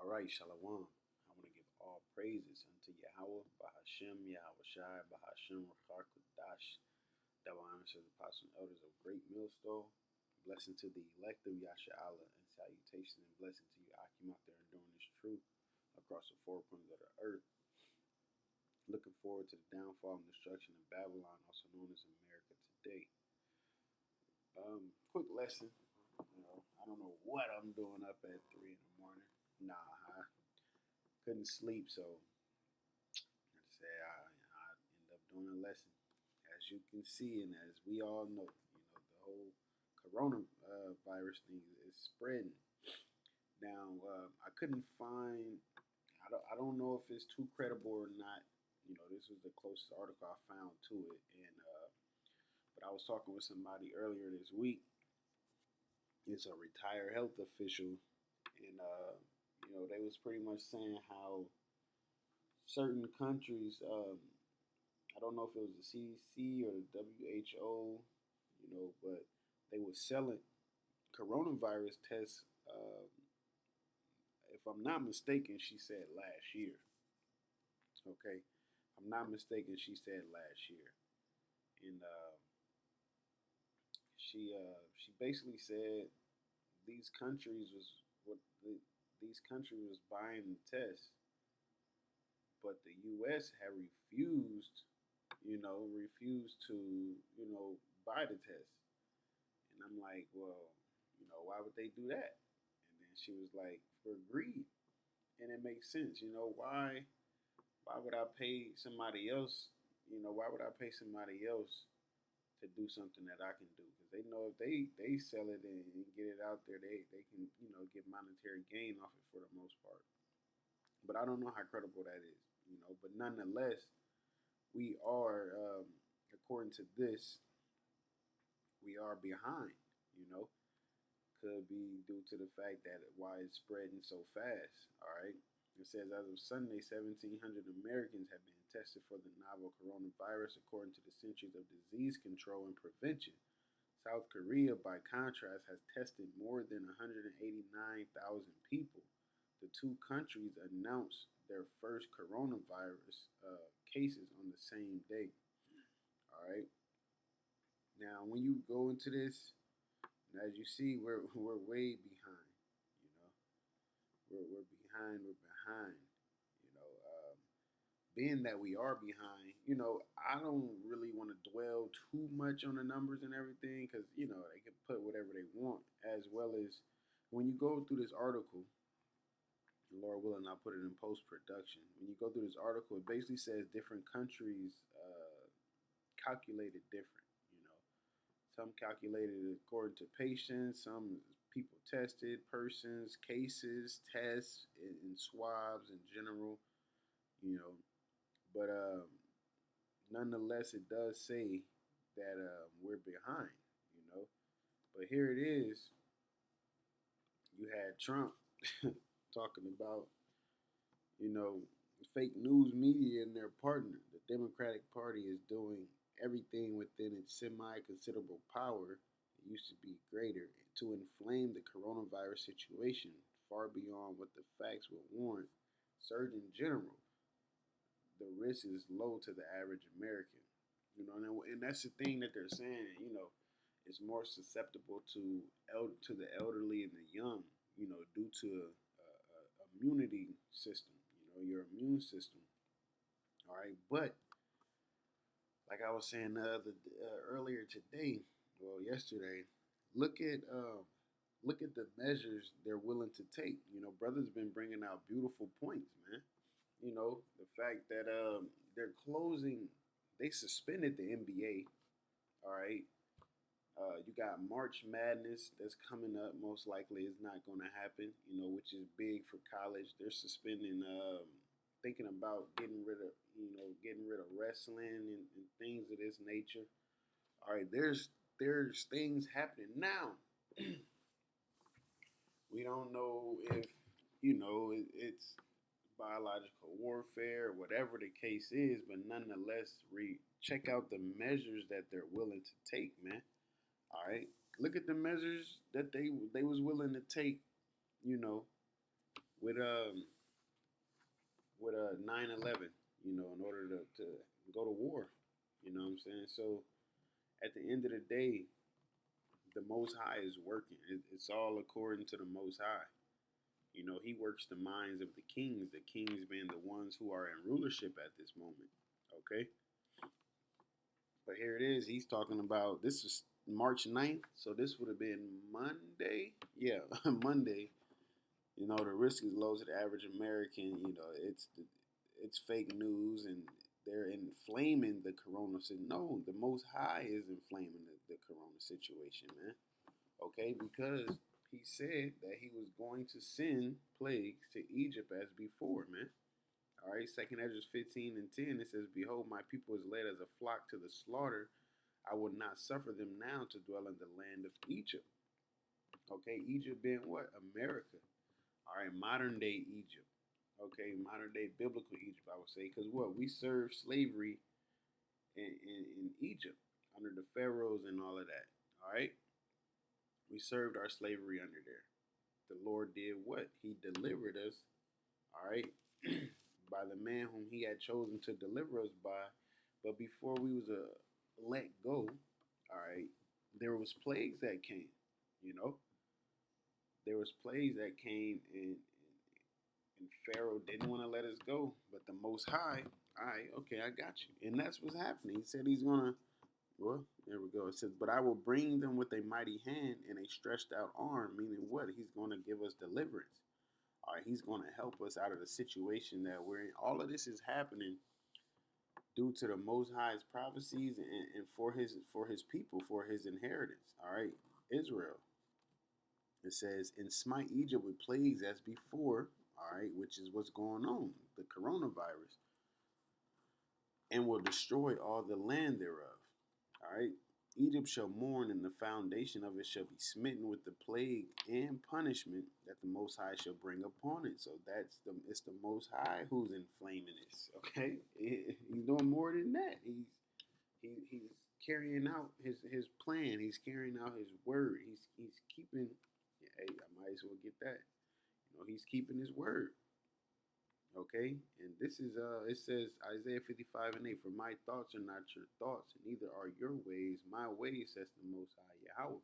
All right, Shalom. I want to give all praises unto Yahawah, BAHASHAM, YAHAWASHI, BAHASHAM, RAWCHAA, QADASH. Double honors to the apostles and elders of Great Millstone. Blessing to the elect of Yasharahla, and salutations and blessing to you, Akim, out there enduring this truth across the four corners of the earth. Looking forward to the downfall and destruction of Babylon, also known as America today. Quick lesson. I don't know what I'm doing up at 3 in the morning. I couldn't sleep, so like I said, I end up doing a lesson. As you can see, and as we all know, the whole coronavirus thing is spreading. Now, I couldn't find. I don't know if it's too credible or not. This was the closest article I found to it, and but I was talking with somebody earlier this week. It's a retired health official, and they was pretty much saying how certain countries, I don't know if it was the CDC or the WHO, but they were selling coronavirus tests. If I'm not mistaken, she said last year. Okay, if I'm not mistaken, she said last year, and she basically said these countries was what these countries was buying the tests, but the U.S. had refused to buy the test. And I'm like, well, why would they do that? And then she was like, for greed. And it makes sense. Why would I pay somebody else? Why would I pay somebody else to do something that I can do? Because they know if they sell it and get it out there, they can, get monetary gain off it for the most part. But I don't know how credible that is, But nonetheless, we are, according to this, we are behind, you know. Could be due to the fact that why it's spreading so fast. All right. It says as of Sunday, 1,700 Americans have been tested for the novel coronavirus, according to the Centers of Disease Control and Prevention. South Korea, by contrast, has tested more than 189,000 people. The two countries announced their first coronavirus cases on the same day. All right. Now, when you go into this, as you see, we're way behind. You know, we're behind. We're behind. You know, being that we are behind, I don't really want to dwell too much on the numbers and everything because they can put whatever they want. As well as when you go through this article, Lord willing, I'll put it in post production. When you go through this article, it basically says different countries calculated different. Some calculated according to patients, some people tested, persons, cases, tests, and swabs in general. You know, but nonetheless, it does say that we're behind. You know, but here it is. You had Trump talking about you know, fake news media and their partner. The Democratic Party is doing everything within its semi considerable power, it used to be greater, to inflame the coronavirus situation far beyond what the facts would warrant. Surgeon General, the risk is low to the average American. And that's the thing that they're saying. It's more susceptible to the elderly and the young. Due to immunity system. Your immune system. All right, but like I was saying earlier today, well, yesterday, look at the measures they're willing to take. Brothers been bringing out beautiful points, man. The fact that they're closing, they suspended the NBA. All right, you got March Madness that's coming up. Most likely, it's not going to happen. Which is big for college. They're suspending. Thinking about getting rid of wrestling and things of this nature. All right, there's things happening now. We don't know if it's biological warfare or whatever the case is, but nonetheless, check out the measures that they're willing to take, man. All right, look at the measures that they was willing to take, you know, with 9/11, you know, in order to go to war. You know what I'm saying? So at the end of the day, the Most High is working. It's all according to the Most High. You know, He works the minds of the kings being the ones who are in rulership at this moment. Okay? But here it is. He's talking about this is March 9th, so this would have been Monday. Yeah, Monday. You know, the risk is low to the average American. You know, it's fake news and they're inflaming the corona. No, the Most High is inflaming the corona situation, man. Okay, because he said that he was going to send plagues to Egypt as before, man. All right, Second Ezra 15:10, it says, "Behold, my people is led as a flock to the slaughter. I will not suffer them now to dwell in the land of Egypt." Okay, Egypt being what? America. All right, modern day Egypt. Okay, modern day biblical Egypt, I would say, because what we served slavery in Egypt under the pharaohs and all of that. All right, we served our slavery under there. The Lord did what? He delivered us. All right, by the man whom He had chosen to deliver us by. But before we was let go, all right, there was plagues that came. You know, there was plagues that came and Pharaoh didn't want to let us go, but the Most High, all right, okay, I got you. And that's what's happening. He said he's going to, well, there we go. It says, "But I will bring them with a mighty hand and a stretched out arm," meaning what? He's going to give us deliverance. All right, he's going to help us out of the situation that we're in. All of this is happening due to the Most High's prophecies and for his people, for his inheritance. All right, Israel. It says, "And smite Egypt with plagues as before," all right, which is what's going on, the coronavirus, "and will destroy all the land thereof." All right. "Egypt shall mourn, and the foundation of it shall be smitten with the plague and punishment that the Most High shall bring upon it." So it's the Most High who's inflaming this. Okay, he's doing more than that. He's carrying out his plan. He's carrying out his word. He's keeping. Hey, I might as well get that. You know, he's keeping his word. Okay, and this is it says Isaiah 55:8, "For my thoughts are not your thoughts, and neither are your ways my ways," says the Most High Yahweh.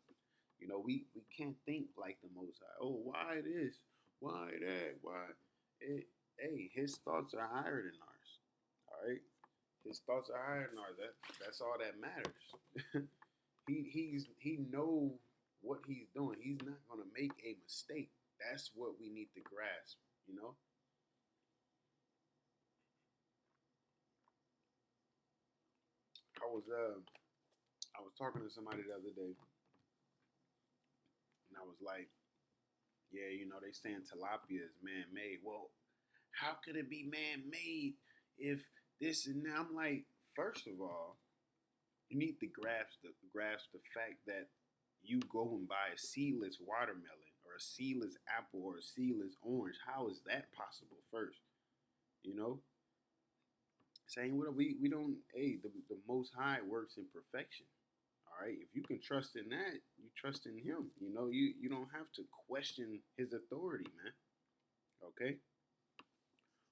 You know, we can't think like the Most High. Oh, why this? Why that? Why it? Hey, his thoughts are higher than ours. All right, his thoughts are higher than ours. That's all that matters. he know what he's doing. He's not gonna make a mistake. That's what we need to grasp. You know. I was I was talking to somebody the other day, and I was like, "Yeah, you know, they saying tilapia is man-made. Well, how could it be man-made if this and that?" I'm like, first of all, you need to grasp the fact that you go and buy a seedless watermelon or a seedless apple or a seedless orange. How is that possible? First, you know, saying what we don't. Hey, the Most High works in perfection. All right, if you can trust in that, you trust in Him. You know, you don't have to question His authority, man. Okay.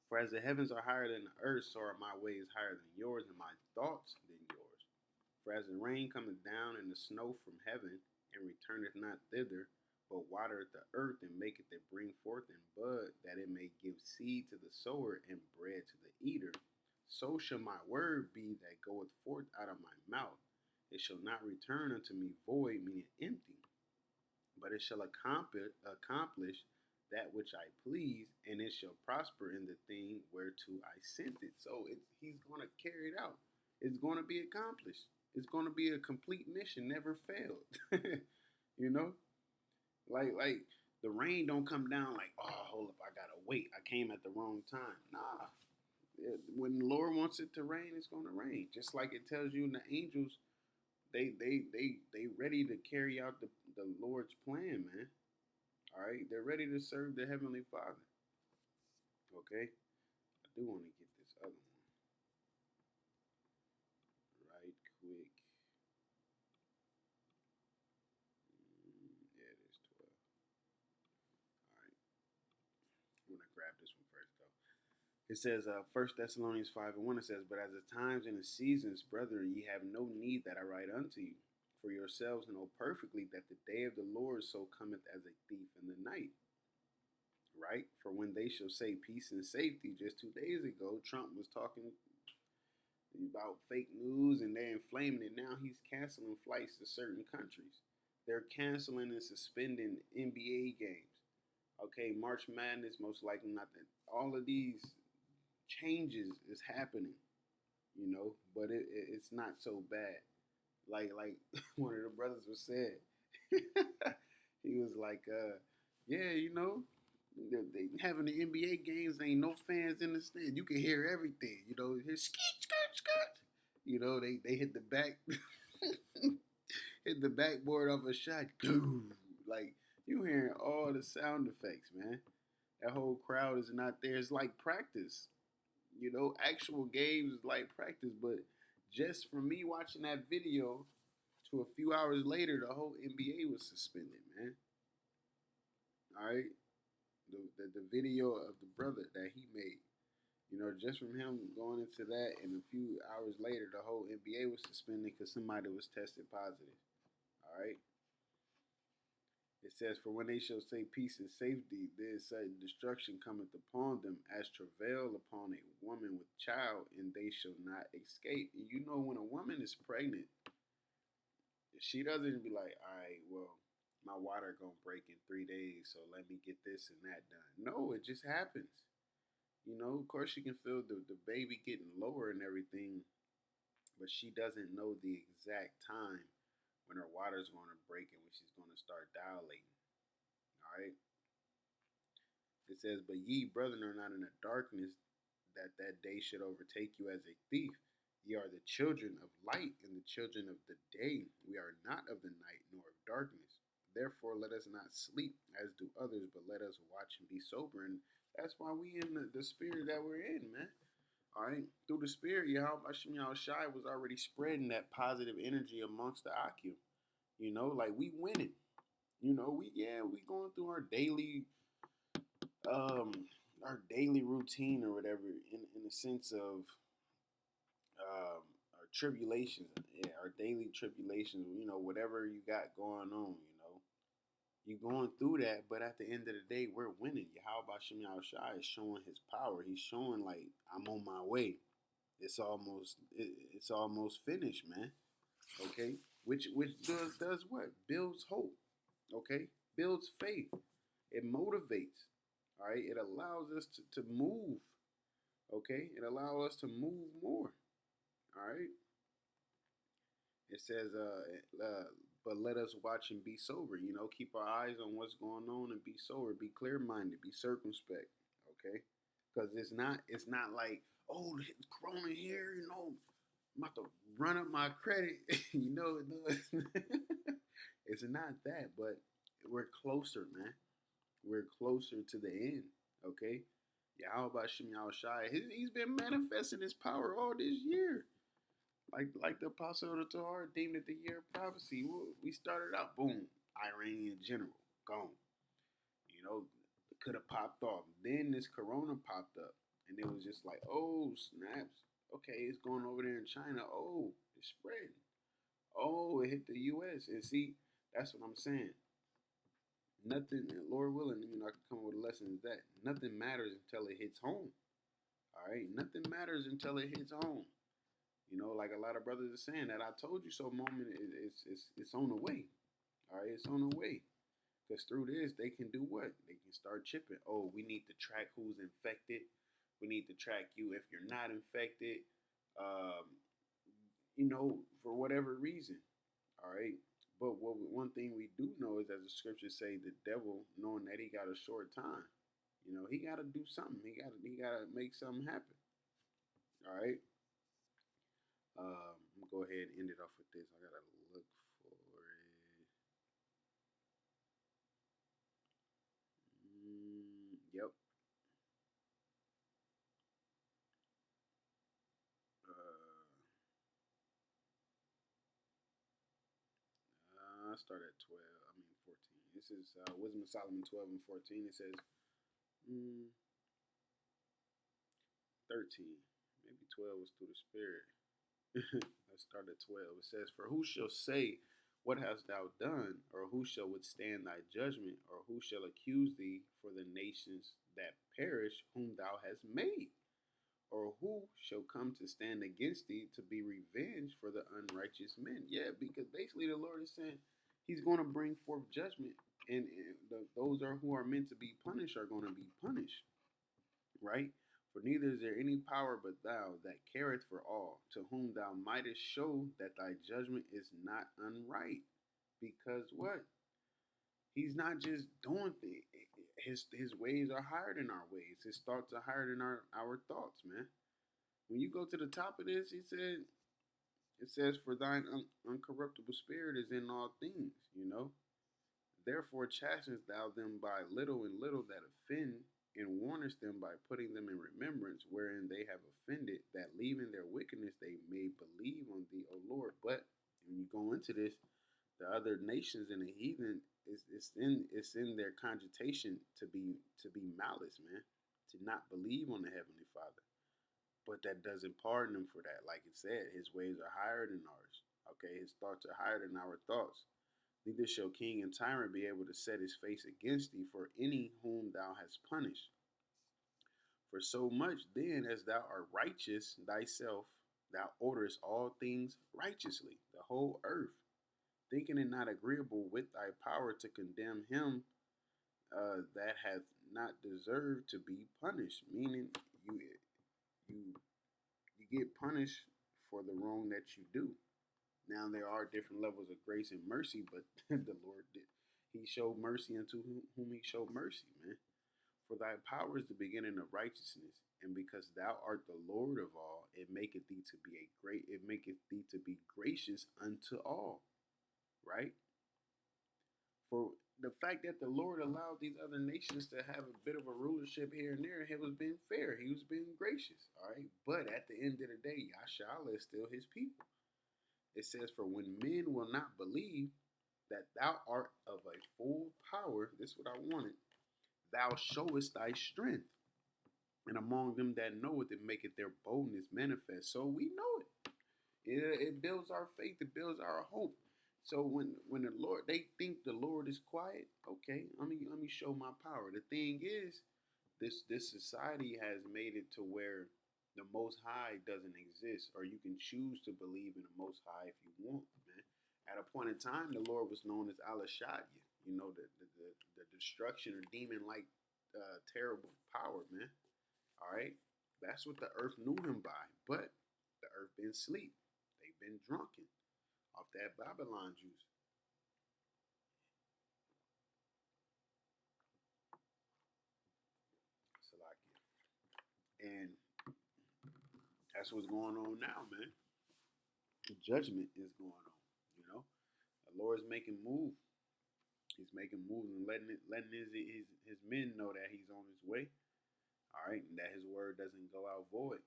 "For as the heavens are higher than the earth, so are my ways higher than yours, and my thoughts than yours. For as the rain cometh down and the snow from heaven, and returneth not thither, but watereth the earth, and maketh it bring forth and bud, that it may give seed to the sower and bread to the eater, so shall my word be that goeth forth out of my mouth. It shall not return unto me void," meaning empty, "but it shall accomplish that which I please, and it shall prosper in the thing whereto I sent it." So he's going to carry it out. It's going to be accomplished. It's going to be a complete mission, never failed. You know, like the rain don't come down like, "Oh, hold up, I gotta wait. I came at the wrong time." Nah, when the Lord wants it to rain, it's going to rain. Just like it tells you in the angels, they ready to carry out the Lord's plan, man. All right, they're ready to serve the Heavenly Father. Okay, I do want to get this other one right quick. Yeah, it is 12. All right, when I grab this one first, though. It says, 1 Thessalonians 5:1, it says, "But as the times and the seasons, brethren, ye have no need that I write unto you. For yourselves know perfectly that the day of the Lord so cometh as a thief in the night." Right? For when they shall say peace and safety, just 2 days ago, Trump was talking about fake news and they're inflaming it. Now he's canceling flights to certain countries. They're canceling and suspending NBA games. Okay, March Madness, most likely not that. All of these changes is happening, but it's not so bad. Like one of the brothers was said, he was like, yeah, they having the NBA games, ain't no fans in the stand. You can hear everything, hear skeet, skirt, skirt. They hit the back, hit the backboard of a shot, like you hearing all the sound effects, man. That whole crowd is not there. It's like practice. Actual games is like practice, but just from me watching that video to a few hours later, the whole NBA was suspended, man. All right, the video of the brother that he made, just from him going into that, and a few hours later, the whole NBA was suspended because somebody was tested positive. All right. It says, "For when they shall say peace and safety, there is sudden destruction cometh upon them, as travail upon a woman with child, and they shall not escape." And when a woman is pregnant, she doesn't be like, "All right, well, my water gonna break in 3 days, so let me get this and that done." No, it just happens. Of course, she can feel the baby getting lower and everything, but she doesn't know the exact time when her water's going to break and when she's going to start dilating. All right. It says, "But ye, brethren, are not in the darkness, that day should overtake you as a thief. Ye are the children of light and the children of the day. We are not of the night nor of darkness. Therefore, let us not sleep as do others, but let us watch and be sober." And that's why we in the spirit that we're in, man. All right, through the spirit, YAHAWASHI was already spreading that positive energy amongst the Akim. Like we winning. We going through um our daily routine or whatever in the sense of our tribulations. Yeah, our daily tribulations. Whatever you got going on. You're going through that, but at the end of the day, we're winning. YAHAWASHI is showing his power. He's showing like I'm on my way. It's almost finished, man. Okay, which does what? Builds hope. Okay, builds faith. It motivates. All right, it allows us to move. Okay, it allows us to move more. All right. It says, but let us watch and be sober. Keep our eyes on what's going on and be sober. Be clear-minded. Be circumspect. Okay, because it's not like, oh, Corona here. I'm about to run up my credit. No, it's not that. But we're closer, man. We're closer to the end. Okay, YAHAWASHI. He's been manifesting his power all this year. Like the Apostle of the Torah deemed it the year of prophecy. We started out, boom, Iranian general, gone. It could have popped off. Then this Corona popped up, and it was just like, oh, snaps. Okay, it's going over there in China. Oh, it's spreading. Oh, it hit the U.S. And see, that's what I'm saying. Nothing, Lord willing, I can come up with a lesson is that nothing matters until it hits home. All right, nothing matters until it hits home. Like a lot of brothers are saying, that "I told you so" moment it's on the way. All right, it's on the way. Because through this, they can do what? They can start chipping. Oh, we need to track who's infected. We need to track you if you're not infected. Um, for whatever reason. All right. But one thing we do know is, as the scriptures say, the devil, knowing that he got a short time, he got to do something. He got to make something happen. All right. I'm gonna go ahead and end it off with this. I gotta look for it. Yep. I start at 12. I mean 14. This is Wisdom of Solomon 12 and 14. It says, 13. Maybe 12 was through the Spirit. Let's start at 12. It says, "For who shall say, what hast thou done? Or who shall withstand thy judgment? Or who shall accuse thee for the nations that perish, whom thou hast made? Or who shall come to stand against thee to be revenged for the unrighteous men?" Yeah, because basically the Lord is saying he's going to bring forth judgment, and those are who are meant to be punished are going to be punished, right? "For neither is there any power but thou that careth for all, to whom thou mightest show that thy judgment is not unright." Because what? He's not just doing things. His ways are higher than our ways. His thoughts are higher than our thoughts, man. When you go to the top of this, it says, "For thine uncorruptible spirit is in all things," you know. "Therefore chastenest thou them by little and little that offend, and warnest them by putting them in remembrance wherein they have offended, that leaving their wickedness they may believe on thee, O Lord." But when you go into this, the other nations and the heathen, it's in their cogitation to be malice, man, to not believe on the Heavenly Father. But that doesn't pardon him for that. Like it said, his ways are higher than ours. Okay, his thoughts are higher than our thoughts. "Neither shall king and tyrant be able to set his face against thee for any whom thou hast punished. For so much then as thou art righteous thyself, thou orderest all things righteously, the whole earth, thinking it not agreeable with thy power to condemn him that hath not deserved to be punished." Meaning, you you you get punished for the wrong that you do. Now there are different levels of grace and mercy, but the Lord did. He showed mercy unto whom he showed mercy, man. "For thy power is the beginning of righteousness, and because thou art the Lord of all, it maketh thee to be gracious unto all." Right? For the fact that the Lord allowed these other nations to have a bit of a rulership here and there, it was being fair. He was being gracious. All right. But at the end of the day, YAHAWAH is still his people. It says, "For when men will not believe that thou art of a full power," this is what I wanted, "thou showest thy strength. And among them that know it, maketh their boldness manifest." So we know it. It builds our faith. It builds our hope. So when the Lord, they think the Lord is quiet, okay, let me show my power. The thing is, this society has made it to where the Most High doesn't exist, or you can choose to believe in the Most High if you want, man. At a point in time, the Lord was known as Alashadya, the destruction or demon-like terrible power, man. All right, that's what the earth knew him by. But the earth been asleep. They've been drunken off that Babylon juice. Salakia. And that's what's going on now, man. Judgment is going on. You know, the Lord's making moves. He's making moves and letting his men know that he's on his way. All right, and that his word doesn't go out void.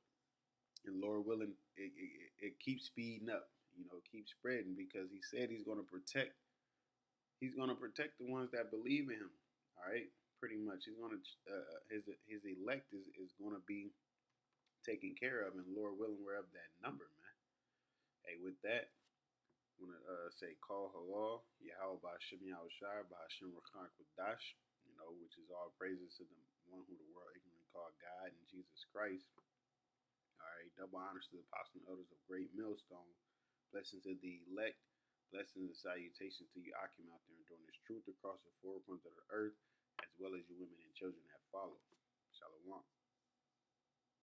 And Lord willing, it keeps speeding up. You know, it keeps spreading because he said he's going to protect. He's going to protect the ones that believe in him. All right, pretty much. He's going to his elect is going to be taken care of, and Lord willing, we're of that number, man. Hey, with that, I want to say, call halal, Yahawah BAHASHAM YAHAWASHI, BAHASHAM QADASH, which is all praises to the one who the world ignorantly called God and Jesus Christ. All right, double honors to the apostles and elders of Great Millstone. Blessings to the elect. Blessings and salutations to you, Akim, out there doing this truth across the four corners of the earth.